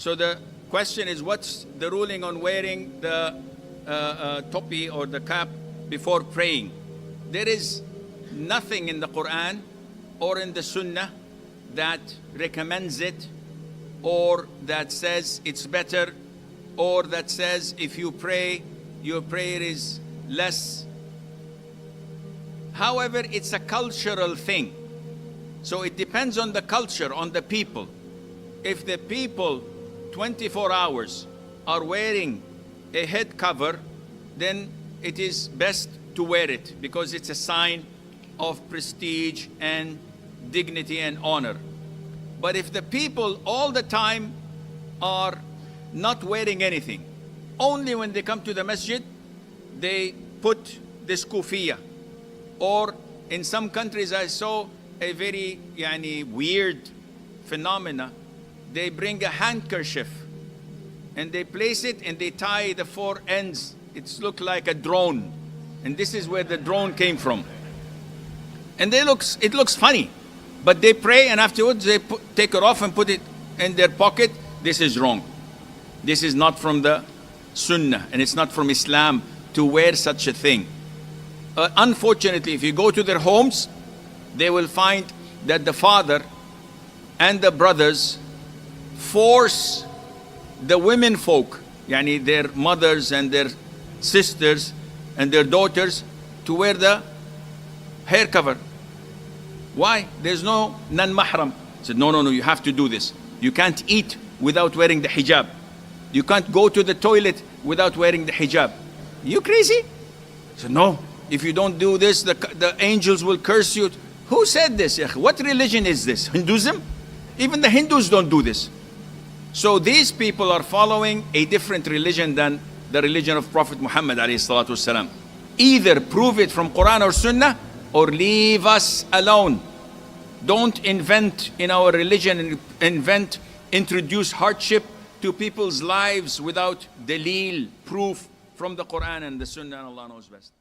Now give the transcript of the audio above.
So the question is, what's the ruling on wearing the topi or the cap before praying? There is nothing in the Quran or in the Sunnah that recommends it, or that says it's better, or that says if you pray, your prayer is less. However, it's a cultural thing. So it depends on the culture, on the people. If the people 24 hours are wearing a head cover, then it is best to wear it because it's a sign of prestige and dignity and honor. But if the people all the time are not wearing anything, only when they come to the masjid, they put this kufiya. Or in some countries I saw a very weird phenomena. They bring a handkerchief and they place it and they tie the four ends. It's look like a drone. And this is where the drone came from. And it looks funny. But they pray and afterwards they take it off and put it in their pocket. This is wrong. This is not from the Sunnah and it's not from Islam to wear such a thing. Unfortunately, if you go to their homes, they will find that the father and the brothers force the women folk, their mothers and their sisters and their daughters, to wear the hair cover. Why? There's no non-mahram. I said, no, you have to do this. You can't eat without wearing the hijab. You can't go to the toilet without wearing the hijab. You crazy? I said, no. If you don't do this, the angels will curse you. Who said this? What religion is this? Hinduism? Even the Hindus don't do this. So these people are following a different religion than the religion of Prophet Muhammad ﷺ. Either prove it from Quran or Sunnah, or leave us alone. Don't invent in our religion, introduce hardship to people's lives without dalil, proof from the Quran and the Sunnah, and Allah knows best.